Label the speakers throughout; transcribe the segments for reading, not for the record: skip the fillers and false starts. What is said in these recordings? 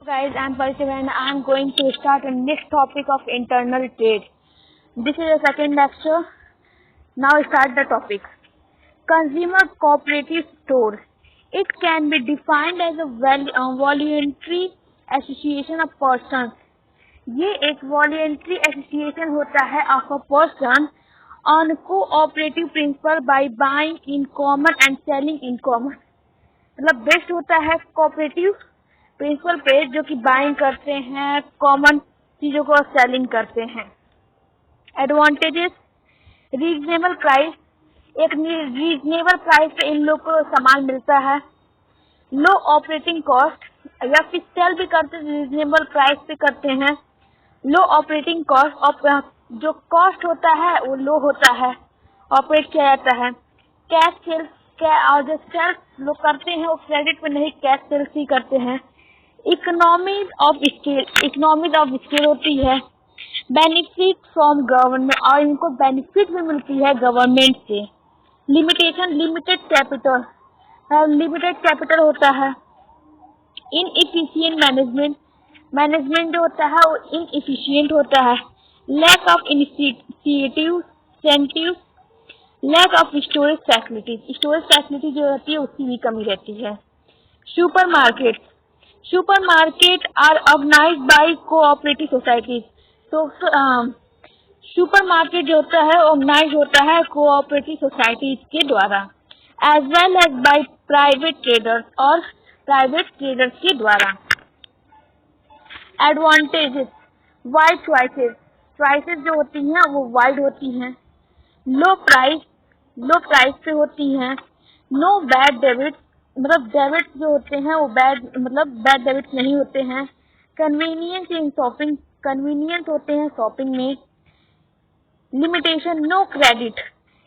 Speaker 1: Guys, I'm Parishar and I'm going to start a next topic of internal trade. This is the second lecture. Now start the topic. Consumer cooperative store. It can be defined as a voluntary association of persons. ये एक voluntary association होता है of a person on cooperative principle by buying in common and selling in common. मतलब best होता है cooperative principal पे जो कि बाइंग करते हैं, कॉमन चीजों को सेलिंग करते हैं. एडवांटेजेस. Reasonable price. एक रीजनेबल प्राइस पे इन लोग को सामान मिलता है. लो ऑपरेटिंग कॉस्ट, या फिर सेल भी करते हैं रीजनेबल प्राइस पे करते हैं. लो ऑपरेटिंग कॉस्ट, जो कॉस्ट होता है वो लो होता है, ऑपरेट किया जाता है. कैश सेल्स, और जो सेल्स लोग करते हैं वो क्रेडिट पे नहीं, कैश सेल्स ही करते हैं. इकोनॉमीज ऑफ स्केल होती है. बेनिफिट फ्रॉम गवर्नमेंट, और इनको बेनिफिट भी मिलती है गवर्नमेंट से. लिमिटेशन. लिमिटेड कैपिटल होता है. इनएफिशिएंट मैनेजमेंट जो होता है वो इनएफिशिएंट होता है. Lack of incentive. Lack of storage facility जो रहती है उसकी भी कमी रहती है. Supermarket are organized by cooperative societies. तो सुपरमार्केट जो होता है ऑर्गेनाइज होता है कोऑपरेटिव सोसाइटीज के द्वारा, as well as by private traders के द्वारा. एडवांटेजेस. वाइड चॉइसेस जो होती हैं वो वाइड होती हैं. लो प्राइस पे होती हैं. नो बैड डेबिट, मतलब डेबिट जो होते हैं वो बैड डेबिट नहीं होते हैं. कन्वीनियंस इन शॉपिंग, कन्वीनियंस होते हैं शॉपिंग में. लिमिटेशन. नो क्रेडिट,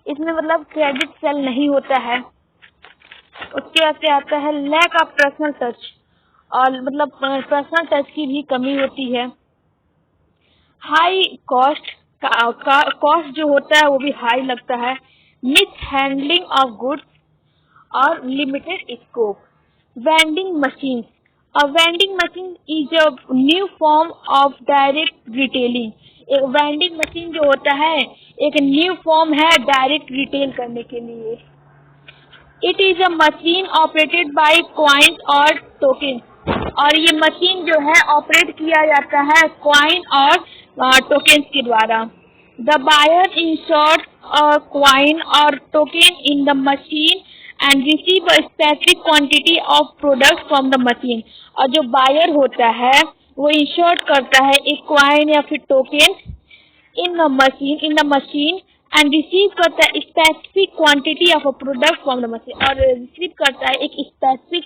Speaker 1: इसमें मतलब क्रेडिट सेल नहीं होता है. उसके बाद से आता है लैक ऑफ पर्सनल टच, और मतलब पर्सनल टच की भी कमी होती है. हाई कॉस्ट जो होता है वो भी हाई लगता है. मिस हैंडलिंग ऑफ गुड्स और limited scope. Vending machine. Vending machine is a new form of direct retailing. एक वेंडिंग मशीन जो होता है एक न्यू फॉर्म है डायरेक्ट रिटेल करने के लिए. It is a machine operated by coins और टोकन, और ये मशीन जो है ऑपरेट किया जाता है कॉइन और टोकन्स के द्वारा. The buyer inserts a coin or token in the machine and receive a specific quantity of product from the machine. और जो बायर होता है वो इंसर्ट करता है एक कॉइन या फिर token in the machine and receive करता है specific quantity of a product from the machine, और रिसीव करता है एक specific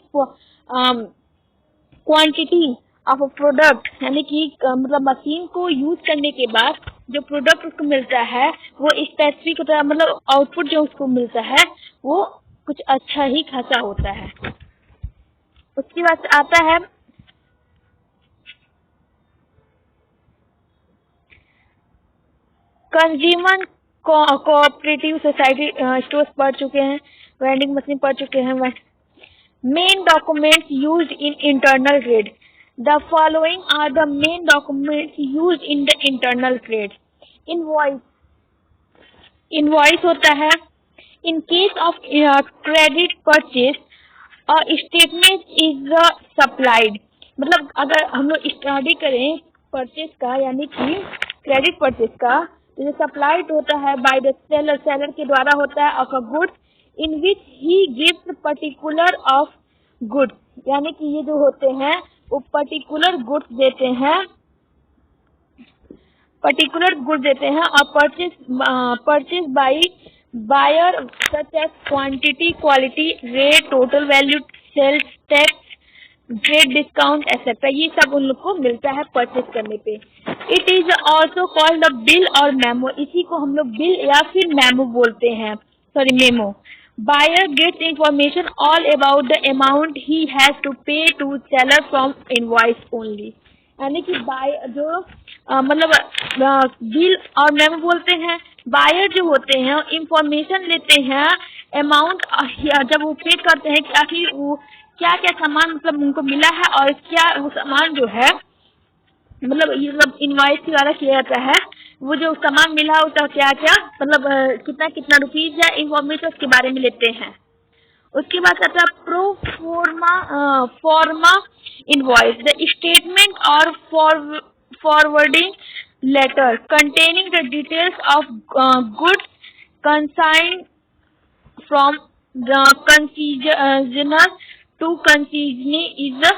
Speaker 1: quantity of a product, यानी कि मतलब मशीन को यूज करने के बाद जो प्रोडक्ट उसको मिलता है वो स्पेसिफिक होता है, मतलब आउटपुट जो उसको मिलता है वो कुछ अच्छा ही खासा होता है. उसके बाद आता है कंज्यूमर कोऑपरेटिव सोसाइटी स्टोर्स पढ़ चुके हैं, वेंडिंग मशीन पढ़ चुके हैं. Main documents used in internal trade. The following are the main documents used in the internal trade. Invoice होता है. In case of credit purchase statement is supplied. मतलब अगर हम लोग स्टडी करें परचेज का, यानी कि क्रेडिट परचेज का, तो सप्लाइड होता है बाय द सेलर के द्वारा होता है of a goods in which he gives particular of goods, यानी कि ये जो होते हैं वो पर्टिकुलर गुड्स देते हैं और purchase by buyer such as quantity, quality, rate, total value, sales tax, grade discount etcetera. ये सब उन लोग को मिलता है परचेज करने पे. It is also called the bill और मेमो. इसी को हम लोग बिल या फिर मेमो बोलते हैं, memo. Buyer gets information all about the amount he has to pay to seller from invoice only, यानी कि जो मतलब बिल और मेमो बोलते हैं. बायर जो होते हैं इंफॉर्मेशन लेते हैं अमाउंट, जब वो पे करते हैं कि आखिर वो क्या क्या सामान मतलब उनको मिला है और क्या वो सामान जो है मतलब ये सब इनवॉइस के द्वारा किया जाता है। वो जो सामान मिला है उसका क्या क्या मतलब कितना कितना रुपीज है इन्फॉर्मेशन उसके बारे में लेते हैं। उसके बाद आता है pro forma invoice, the statement और forwarding letter containing the details of goods consigned from the consignor to consignee is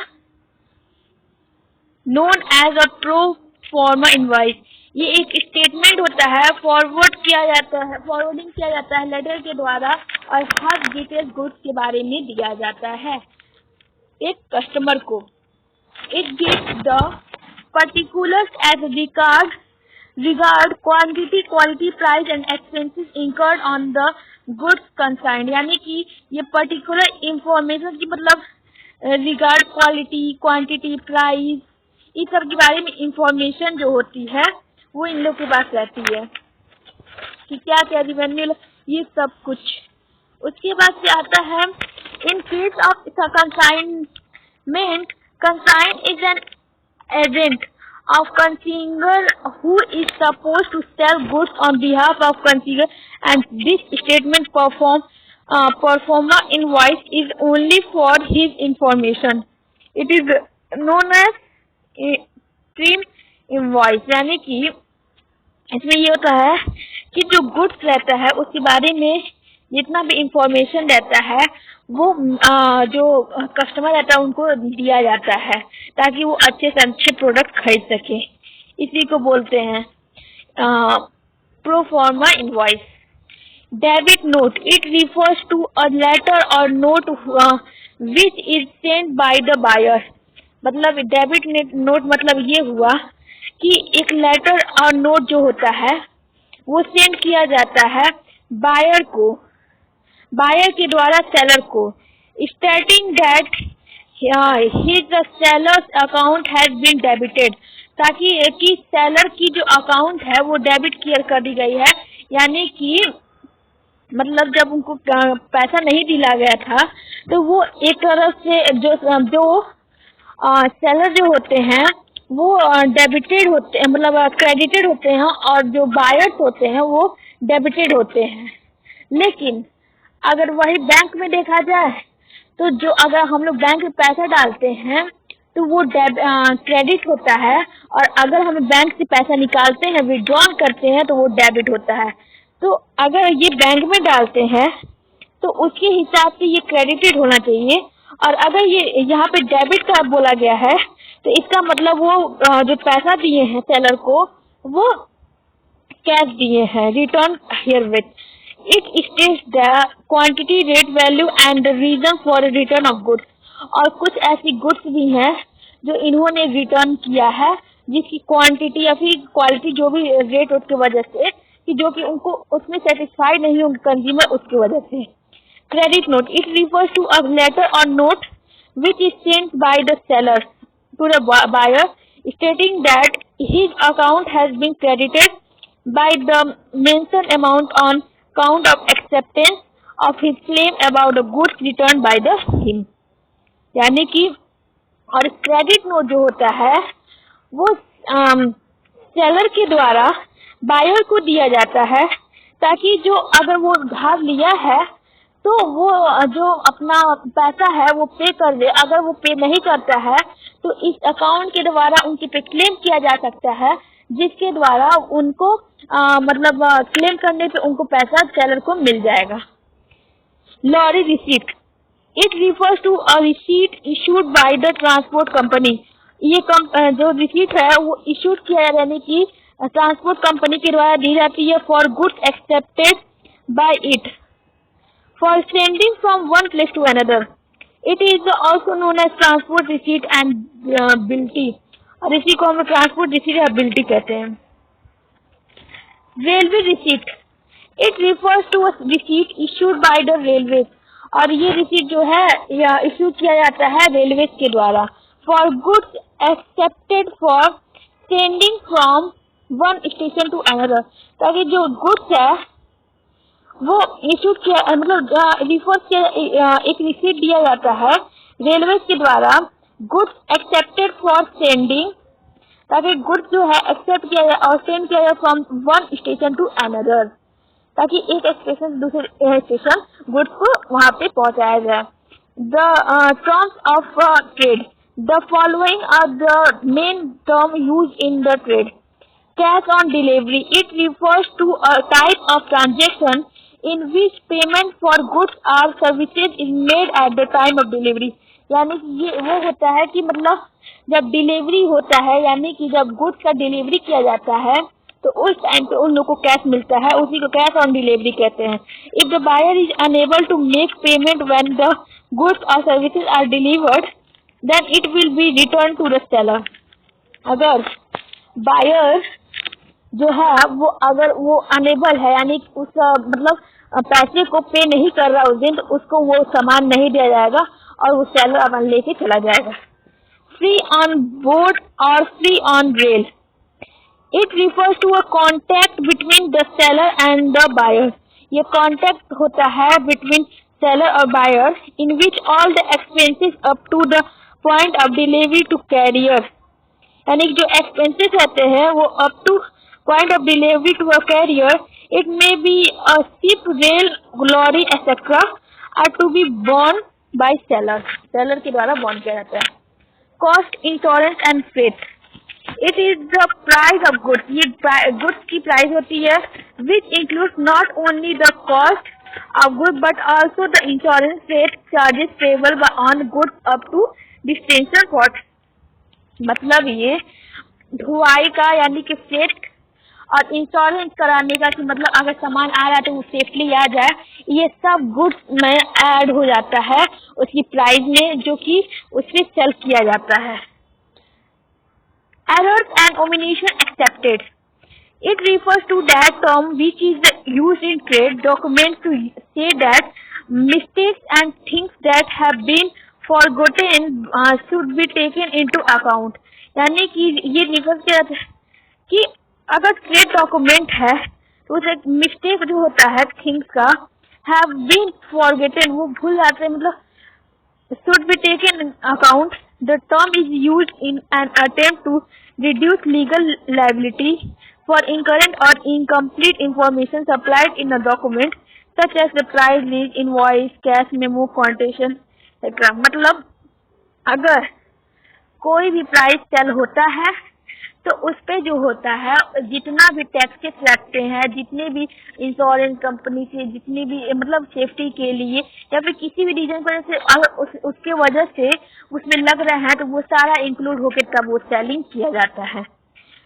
Speaker 1: known as a pro forma invoice। ये एक स्टेटमेंट होता है, फॉरवर्डिंग किया जाता है लेटर के द्वारा और हर डिटेल्स गुड्स के बारे में दिया जाता है एक कस्टमर को। It gives the particulars as regard quantity, quality, price and expenses incurred on the goods consigned। यानी कि ये पर्टिकुलर इंफॉर्मेशन की मतलब रिगार्ड क्वालिटी, क्वांटिटी, प्राइस, इस सब के बारे में इंफॉर्मेशन जो होती है वो इन लोग के पास रहती है कि क्या क्या रिवेन्यू ये सब कुछ। उसके बाद से आता है in case of consignment, consign is an agent of consignor who is supposed to sell goods on behalf of consignor, and this statement performa invoice is only for his information। It is known as a trim invoice। यानी कि इसमें ये होता है कि जो goods रहता है उसके बारे में जितना भी इंफॉर्मेशन रहता है वो जो कस्टमर रहता है उनको दिया जाता है ताकि वो अच्छे से अच्छे प्रोडक्ट खरीद सके। इसी को बोलते हैं pro forma invoice. Debit note, it refers to a letter or note which is sent by the buyer. मतलब डेबिट नोट मतलब ये हुआ कि एक लेटर और नोट जो होता है वो सेंड किया जाता है बायर को, बायर के द्वारा सेलर को, stating that his sellers account has been debited, ताकि कि सेलर की जो अकाउंट है वो डेबिट क्लियर कर दी गई है। यानी कि मतलब जब उनको पैसा नहीं दिला गया था तो वो एक तरफ से जो सेलर जो होते हैं वो डेबिटेड होते हैं मतलब क्रेडिटेड होते हैं और जो बायर्स होते हैं वो डेबिटेड होते हैं। लेकिन अगर वही बैंक में देखा जाए तो जो अगर हम लोग बैंक में पैसा डालते हैं तो वो क्रेडिट होता है और अगर हम बैंक से पैसा निकालते हैं विड्रॉल करते हैं तो वो डेबिट होता है। तो अगर ये बैंक में डालते हैं तो उसके हिसाब से ये क्रेडिटेड होना चाहिए और अगर ये यहाँ पे डेबिट का बोला गया है तो इसका मतलब वो जो पैसा दिए हैं सेलर को वो कैश दिए हैं। Return herewith it states the quantity, rate, value and reason for return of goods. और कुछ ऐसी गुड्स भी हैं जो इन्होंने रिटर्न किया है जिसकी क्वांटिटी या फिर क्वालिटी जो भी रेट उसकी वजह से कि जो कि उनको उसमें सेटिस्फाइड नहीं होंगे कंज्यूमर उसकी वजह से। Credit note, it refers to a letter or note which is sent by the seller to the buyer stating that his account has been credited by the mentioned amount on count of acceptance of his claim about the goods returned by the him। यानी कि और credit note जो होता है वो seller के द्वारा buyer को दिया जाता है ताकि जो अगर वो उधार लिया है तो वो जो अपना पैसा है वो पे कर दे। अगर वो पे नहीं करता है तो इस अकाउंट के द्वारा उनके पे क्लेम किया जा सकता है जिसके द्वारा उनको मतलब क्लेम करने पे उनको पैसा सेलर को मिल जाएगा। Lorry receipt, it refers to a receipt issued by the transport company. ये जो रिसीट है वो इशूड किया यानी कि ट्रांसपोर्ट कंपनी के द्वारा दी जाती है for goods accepted by it for sending from one place to another। It is also known as transport receipt and bilty। और इसी को हम ट्रांसपोर्ट रिसीट या बिल्टी कहते हैं। Railway receipt, it refers to a receipt issued by the railway. और ये रिसीट जो है या इशू किया जाता है रेलवे के द्वारा for goods accepted for sending from one station to another. ताकि जो गुड्स है वो इशू किया मतलब रिफर किया एक रिसीट दिया जाता है रेलवे के द्वारा गुड्स एक्सेप्टेड फॉर सेंडिंग, ताकि गुड्स जो है एक्सेप्ट किया जाए और सेंड किया जाए from one station to another, ताकि एक स्टेशन से दूसरे स्टेशन गुड्स को वहां पे पहुंचाया जाए। The terms of trade, the following are the main term use in the trade. Cash on delivery, it refers to a type of transaction in which payment for goods or services is made at the time of delivery। यानी कि ये वो होता है कि मतलब जब delivery होता है, यानी कि जब गुड्स का डिलीवरी किया जाता है तो उस टाइम पे उन लोगों को कैश मिलता है, उसी को कैश ऑन डिलीवरी कहते हैं। If the buyer is unable to make payment when the goods or services are delivered, then it will be return to the seller. अगर बायर जो है वो अगर वो अनेबल है, यानी उस मतलब पैसे को पे नहीं कर रहा उस दिन, तो उसको वो सामान नहीं दिया जाएगा और वो सेलर अपन लेके चला जाएगा। फ्री ऑन बोर्ड और free on rail, it refers to a contact between the seller and the buyer. ये कॉन्टैक्ट होता है बिटवीन सेलर और buyer, in which all the expenses up to the point of delivery to carrier, यानी कि जो expenses रहते हैं वो up to point of delivery to a carrier, it may be a ship, rail, lorry etcetera, are to be borne by seller, seller के द्वारा borne किया जाता है। Cost, insurance and freight, it is the price of goods, ये goods की price होती है, which include not only the cost of good but also the insurance, freight charges payable on goods up to destination port. मतलब ये ढुलाई का यानी कि फ्रेट और इंश्योरेंस कराने का, कि मतलब अगर सामान आ रहा है तो वो सेफली आ जाए, ये सब गुड्स में ऐड हो जाता है उसकी प्राइस में, जो कि उसमें सेल किया जाता है। Errors and omission accepted, it refers to that term which is used in trade documents to say that mistakes and things that have been forgotten should be taken into account। यानी कि ये refer किया जाता है कि अगर trade document है तो उसे मिस्टेक जो होता है थिंग्स का, हैव बीन फॉरगेटन, वो भूल जाते हैं, मतलब should be taken in account। The term is used in an attempt to reduce legal liability for incorrect or incomplete information supplied in a document, such as the price list, invoice, cash memo, quotation, etc। मतलब अगर कोई भी price cell होता है तो उस पे जो होता है जितना भी टैक्सेस लगते हैं, जितने भी इंश्योरेंस कंपनी से, जितनी भी मतलब सेफ्टी के लिए या फिर किसी भी रीजन पर से अगर उसके वजह से उसमें लग रहा है तो वो सारा इंक्लूड होकर तब वो सेलिंग किया जाता है।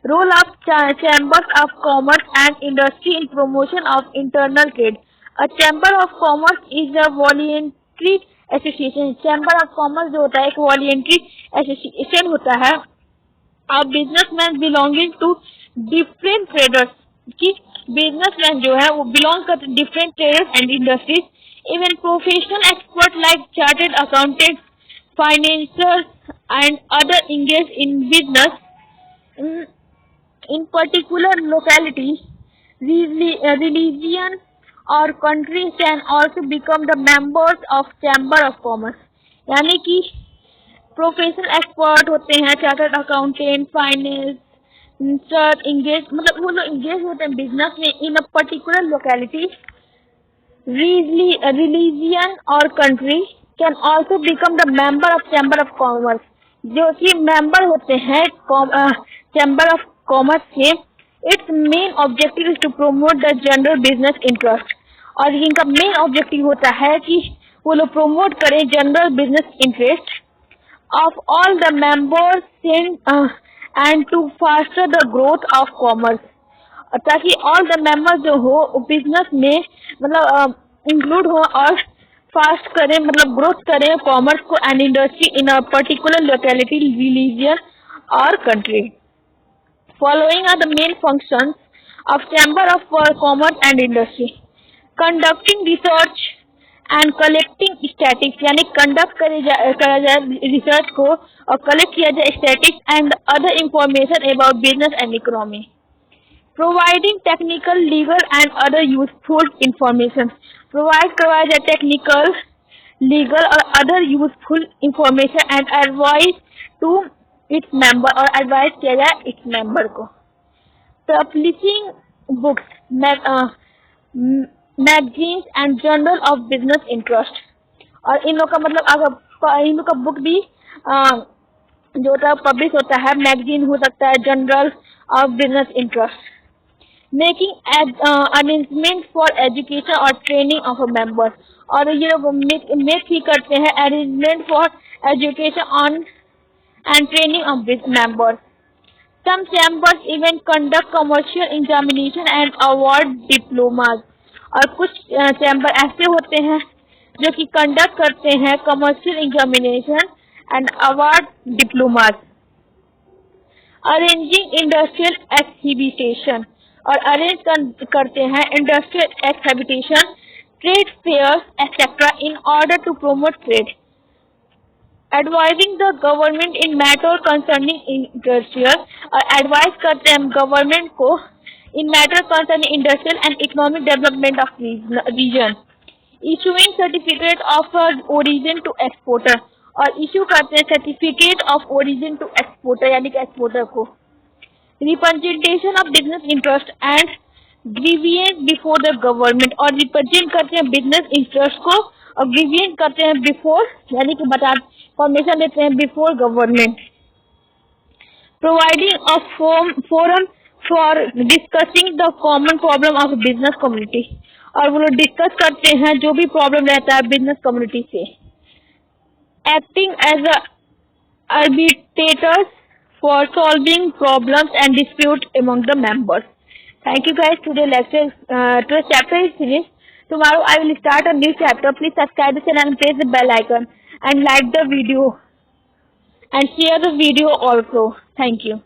Speaker 1: Role of chambers of commerce and industry in promotion of internal trade. A chamber of commerce is a voluntary association. Chamber of commerce जो होता है एक वॉलंटरी एसोसिएशन होता है और businessman belonging to different traders, की बिजनेसमैन जो है वो बिलोंग करते different traders and industries, even professional expert like chartered accountant, financiers and other engage in business in particular locality, religion or countries can also become the members of chamber of commerce। यानी कि professional expert होते हैं, chartered accountant, finance, engage, मतलब वो लोग engage होते हैं business में in a particular locality, religion और country can also become the member of chamber of commerce. जो कि मेंबर होते हैं चैम्बर ऑफ कॉमर्स के, its main objective is to promote the general business interest. और इनका मेन ऑब्जेक्टिव होता है कि वो लोग प्रोमोट करें general business interest of all the members and to foster the growth of commerce, ताकि all the members जो हो बिजनेस में मतलब इंक्लूड हो और फास्ट करें, मतलब ग्रोथ करें कॉमर्स को and industry in a particular locality, religion or country. Following are the main functions of chamber of commerce and industry. Conducting research and collecting statics, यानी कंडक्ट करा जाए रिसर्च को और कलेक्ट किया जाए statics and other information about business and economy. Providing technical, legal and other useful information, provide करवाया जाए technical, legal or other useful information and advice to its member, और advice किया जाए its member को. Publishing books, magazines and journal of business interest. और इन लोग का मतलब अगर इन लोग का बुक भी जो होता है पब्लिश होता है, मैगजीन हो सकता है, journal of business interest. Making arrangement for education और ट्रेनिंग ऑफ मेंबर्स, और ये लोग मेक ही करते हैं arrangement for education on and training of members. Some chambers even conduct commercial examination and award diplomas, और कुछ चैम्बर ऐसे होते हैं जो कि कंडक्ट करते हैं commercial examination and award diplomas. Arranging industrial exhibition, और अरेंज करते हैं industrial exhibition, trade fairs etcetera in order to promote trade. Advising the government in matter concerning industrial, और एडवाइज करते हैं गवर्नमेंट को in matter concerning industrial and economic development of region. Issuing certificate of origin to exporter, और issue करते हैं certificate of origin to exporter यानी कि exporter को. Representation of business interest and grievance before the government, और represent करते हैं business interest को और ग्रीवियंस करते हैं बिफोर यानी कि बता फॉर्मेशन देते हैं before government. Providing a forum for discussing the common problem of business community, और वो लोग डिस्कस करते हैं जो भी प्रॉब्लम रहता है बिजनेस कम्युनिटी से. Acting as arbitrators for solving problems and dispute among the members. Thank you guys. Today's chapter is finished. Tomorrow I will start a new chapter. Please subscribe the channel and press the bell icon and like the video and share the video also. Thank you.